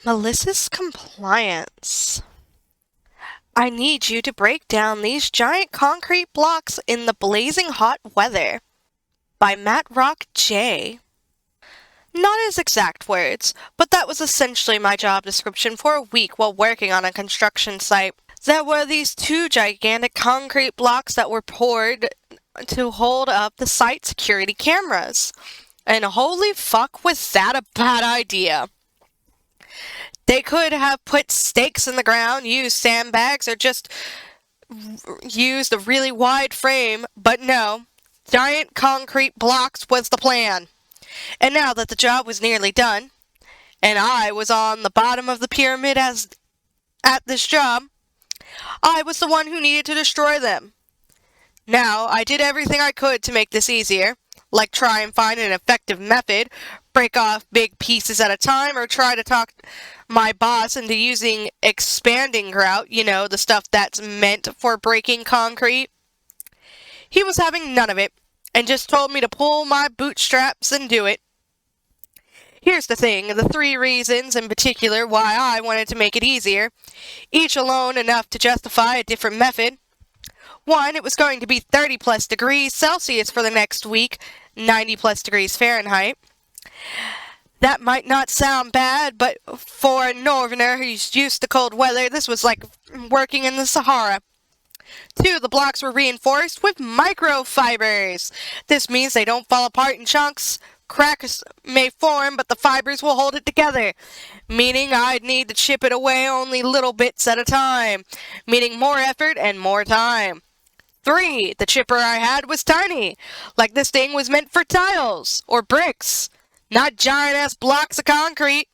Malicious Compliance. I need you to break down these giant concrete blocks in the blazing hot weather. By Matt Rock J. Not his exact words, but that was essentially my job description for a week while working on a construction site. There were these two gigantic concrete blocks that were poured to hold up the site security cameras. And holy fuck, was that a bad idea! They could have put stakes in the ground, used sandbags, or just used a really wide frame, but no. Giant concrete blocks was the plan. And now that the job was nearly done, and I was on the bottom of the pyramid at this job, I was the one who needed to destroy them. Now, I did everything I could to make this easier, like try and find an effective method, break off big pieces at a time, or try to talk my boss into using expanding grout, the stuff that's meant for breaking concrete. He was having none of it, and just told me to pull my bootstraps and do it. Here's the thing, the three reasons in particular why I wanted to make it easier, each alone enough to justify a different method. One, it was going to be 30 plus degrees Celsius for the next week, 90 plus degrees Fahrenheit. That might not sound bad, but for a northerner who's used to cold weather, this was like working in the Sahara. Two, the blocks were reinforced with microfibers. This means they don't fall apart in chunks. Cracks may form, but the fibers will hold it together, meaning I'd need to chip it away only little bits at a time, meaning more effort and more time. Three, the chipper I had was tiny, like this thing was meant for tiles or bricks, not giant-ass blocks of concrete.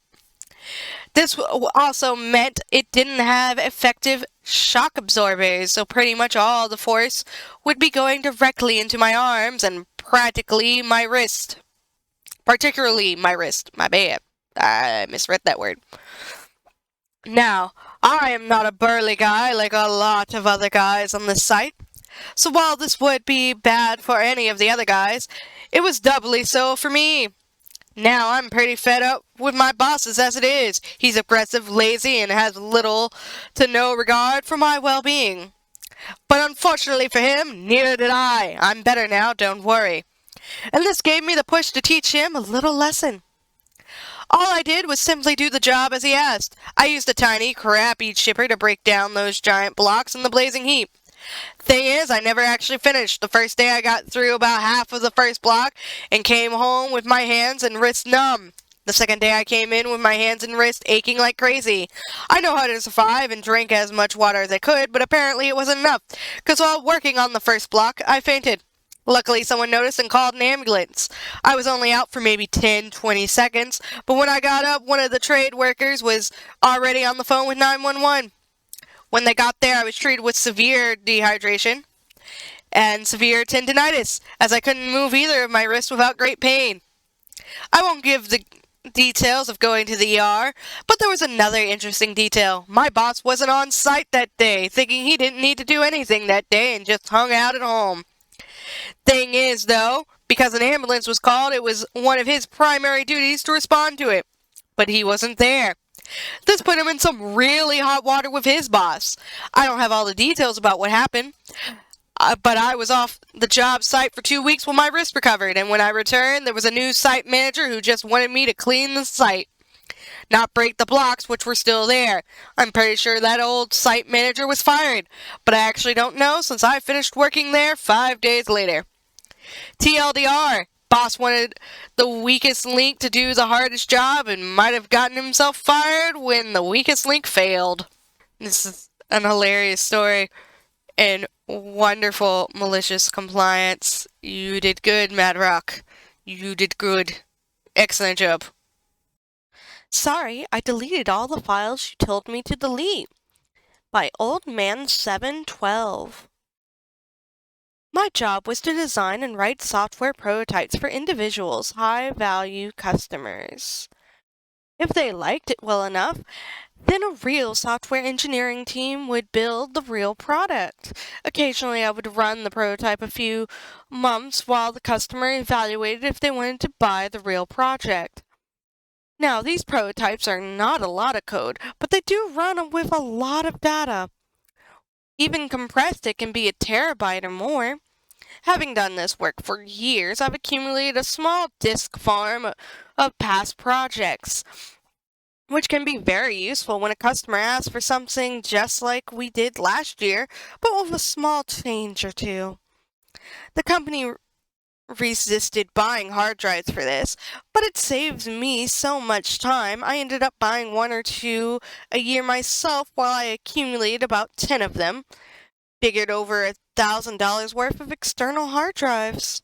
This also meant it didn't have effective shock absorbers, so pretty much all the force would be going directly into my arms and practically my wrist. Particularly my wrist. My bad. I misread that word. Now, I am not a burly guy like a lot of other guys on this site. So while this would be bad for any of the other guys, it was doubly so for me. Now I'm pretty fed up with my bosses as it is. He's aggressive, lazy, and has little to no regard for my well-being. But unfortunately for him, neither did I. I'm better now, don't worry. And this gave me the push to teach him a little lesson. All I did was simply do the job as he asked. I used a tiny, crappy chipper to break down those giant blocks in the blazing heat. Thing is, I never actually finished. The first day I got through about half of the first block and came home with my hands and wrists numb. The second day I came in with my hands and wrists aching like crazy. I know how to survive and drink as much water as I could, but apparently it wasn't enough, because while working on the first block, I fainted. Luckily, someone noticed and called an ambulance. I was only out for maybe 10-20 seconds, but when I got up, one of the trade workers was already on the phone with 911. When they got there, I was treated with severe dehydration and severe tendinitis, as I couldn't move either of my wrists without great pain. I won't give the details of going to the ER, but there was another interesting detail. My boss wasn't on site that day, thinking he didn't need to do anything that day and just hung out at home. Thing is, though, because an ambulance was called, it was one of his primary duties to respond to it. But he wasn't there. This put him in some really hot water with his boss. I don't have all the details about what happened, but I was off the job site for 2 weeks while my wrist recovered, and when I returned, there was a new site manager who just wanted me to clean the site, not break the blocks, which were still there. I'm pretty sure that old site manager was fired, but I actually don't know since I finished working there 5 days later. TLDR, boss wanted the weakest link to do the hardest job and might have gotten himself fired when the weakest link failed. This is an hilarious story and wonderful malicious compliance. You did good, Mad Rock. You did good. Excellent job. Sorry, I deleted all the files you told me to delete. By Old Man 712. My job was to design and write software prototypes for individuals, high-value customers. If they liked it well enough, then a real software engineering team would build the real product. Occasionally, I would run the prototype a few months while the customer evaluated if they wanted to buy the real project. Now, these prototypes are not a lot of code, but they do run with a lot of data. Even compressed, it can be a terabyte or more. Having done this work for years, I've accumulated a small disk farm of past projects, which can be very useful when a customer asks for something just like we did last year, but with a small change or two. The company resisted buying hard drives for this, but it saves me so much time. I ended up buying 1 or 2 a year myself while I accumulated about 10 of them. Figured over $1,000 worth of external hard drives.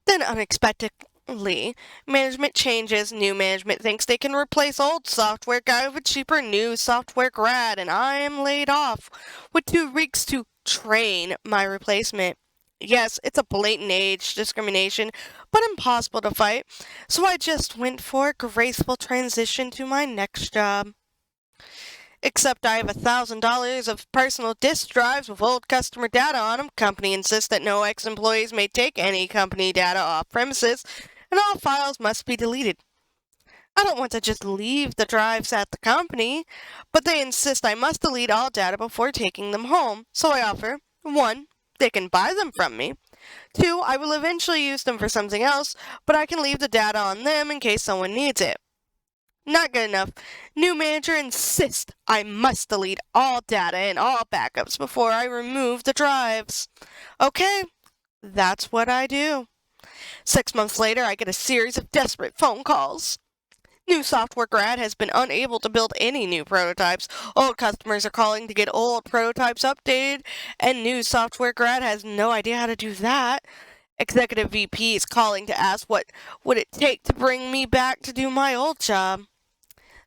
Then unexpectedly, management changes. New management thinks they can replace old software guy with a cheaper new software grad, and I am laid off with 2 weeks to train my replacement. Yes, it's a blatant age discrimination, but impossible to fight, so I just went for a graceful transition to my next job. Except I have $1,000 of personal disk drives with old customer data on them. Company insists that no ex-employees may take any company data off premises, and all files must be deleted. I don't want to just leave the drives at the company, but they insist I must delete all data before taking them home. So I offer, 1, they can buy them from me. 2, I will eventually use them for something else, but I can leave the data on them in case someone needs it. Not good enough. New manager insists I must delete all data and all backups before I remove the drives. Okay, that's what I do. 6 months later, I get a series of desperate phone calls. New software grad has been unable to build any new prototypes. Old customers are calling to get old prototypes updated, and new software grad has no idea how to do that. Executive VP is calling to ask what would it take to bring me back to do my old job.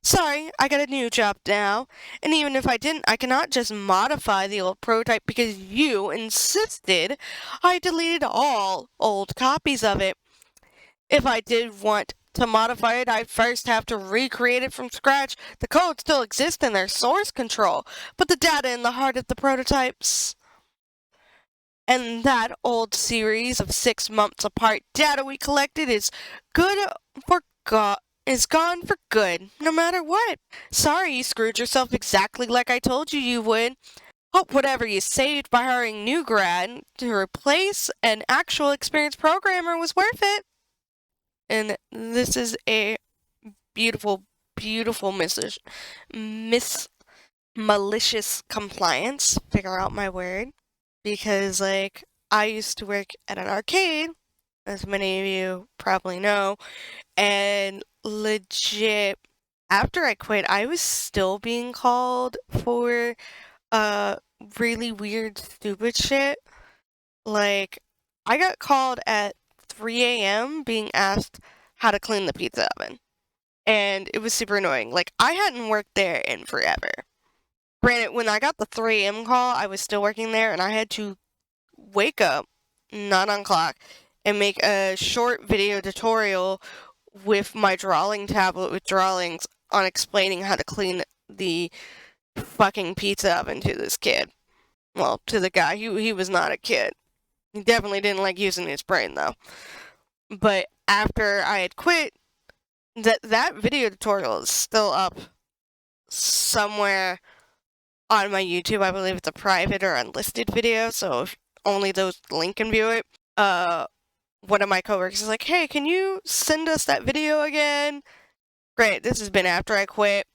Sorry, I got a new job now, and even if I didn't, I cannot just modify the old prototype because you insisted I deleted all old copies of it. If I did want to modify it, I'd first have to recreate it from scratch. The code still exists in their source control, but the data in the heart of the prototypes and that old series of 6 months apart data we collected is gone for good, no matter what. Sorry you screwed yourself exactly like I told you would. Hope whatever you saved by hiring new grad to replace an actual experienced programmer was worth it. And this is a beautiful, beautiful malicious compliance. Figure out my word. Because, like, I used to work at an arcade, as many of you probably know, and legit, after I quit, I was still being called for really weird, stupid shit. Like, I got called at 3 a.m. being asked how to clean the pizza oven. And it was super annoying. Like, I hadn't worked there in forever. Granted, when I got the 3 a.m. call, I was still working there, and I had to wake up, not on clock, and make a short video tutorial with my drawing tablet with drawings on explaining how to clean the fucking pizza oven to this kid. Well, to the guy. He was not a kid. He definitely didn't like using his brain, though. But after I had quit, that video tutorial is still up somewhere on my YouTube. I believe it's a private or unlisted video, so if only those link can view it. One of my coworkers is like, hey, can you send us that video again? Great, this has been after I quit.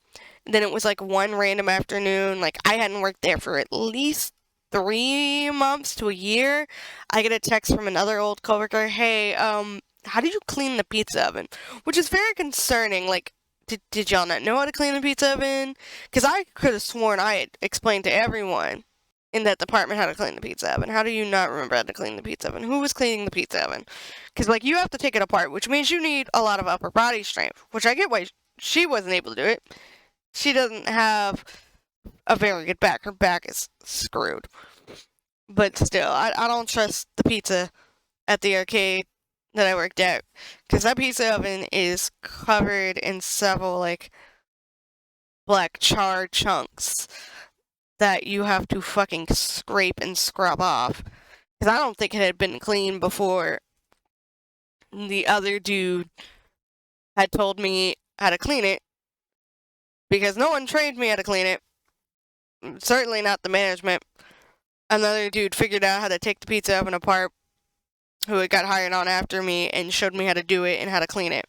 And then it was like one random afternoon, like I hadn't worked there for at least 3 months to a year. I get a text from another old coworker, hey, how did you clean the pizza oven? Which is very concerning, like, did y'all not know how to clean the pizza oven? Because I could have sworn I had explained to everyone in that department how to clean the pizza oven. How do you not remember how to clean the pizza oven? Who was cleaning the pizza oven? Because, like, you have to take it apart, which means you need a lot of upper body strength, which I get why she wasn't able to do it. She doesn't have a very good back. Her back is screwed. But still, I don't trust the pizza at the arcade that I worked at. Because that pizza oven is covered in several, like, black char chunks that you have to fucking scrape and scrub off. Because I don't think it had been cleaned before the other dude had told me how to clean it because no one trained me how to clean it. Certainly not the management. Another dude figured out how to take the pizza oven apart who had got hired on after me and showed me how to do it and how to clean it.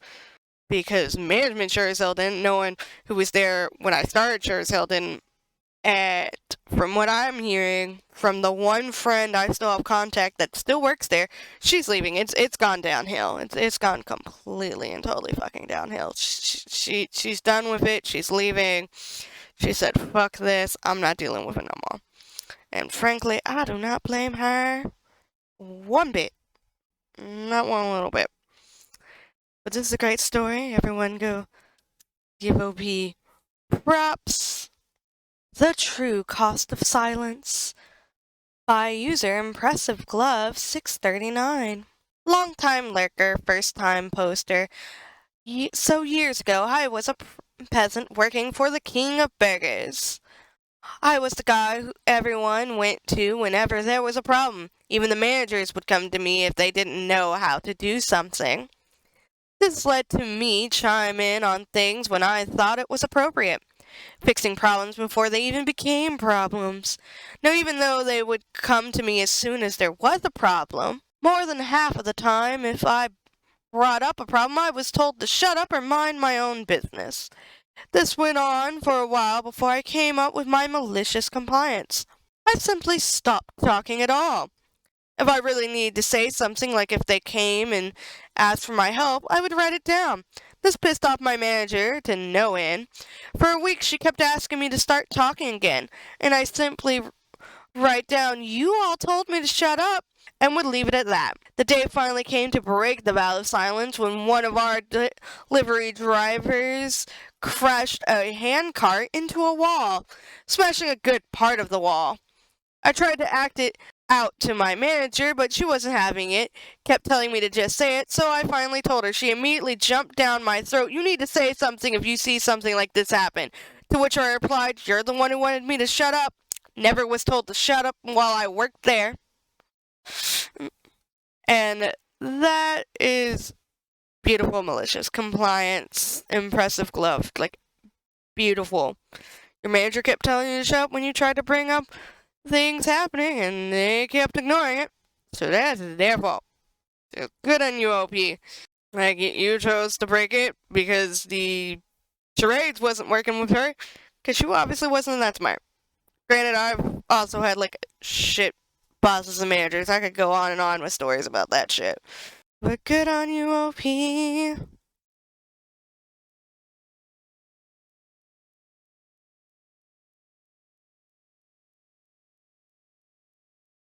Because management sure as hell didn't. No one who was there when I started sure as hell didn't. And from what I'm hearing from the one friend I still have contact that still works there, she's leaving. It's gone downhill. It's gone completely and totally fucking downhill. She's done with it. She's leaving. She said, "Fuck this. I'm not dealing with it no more." And frankly, I do not blame her one bit. Not one little bit. But this is a great story. Everyone go give OP props. The True Cost of Silence by user Impressive Glove 639. Long-time lurker, first-time poster. So years ago, I was a peasant working for the king of beggars. I was the guy who everyone went to whenever there was a problem. Even the managers would come to me if they didn't know how to do something. This led to me chime in on things when I thought it was appropriate, fixing problems before they even became problems. Now, even though they would come to me as soon as there was a problem, more than half of the time, if I brought up a problem, I was told to shut up or mind my own business. This went on for a while before I came up with my malicious compliance. I simply stopped talking at all. If I really needed to say something, like if they came and asked for my help, I would write it down. This pissed off my manager to no end. For a week, she kept asking me to start talking again, and I simply write down, "You all told me to shut up," and would leave it at that. The day finally came to break the vow of silence when one of our delivery drivers crashed a handcart into a wall, smashing a good part of the wall. I tried to act it out to my manager, but she wasn't having it, kept telling me to just say it, so I finally told her. She immediately jumped down my throat. "You need to say something if you see something like this happen." To which I replied, "You're the one who wanted me to shut up." Never was told to shut up while I worked there. And that is beautiful, malicious compliance, impressive glove. Like, beautiful. Your manager kept telling you to shut up when you tried to bring up things happening, and they kept ignoring it. So that's their fault. So good on you, OP. Like, you chose to break it because the charades wasn't working with her, because she obviously wasn't that smart. Granted, I've also had, like, shit bosses and managers. I could go on and on with stories about that shit. But good on you, OP.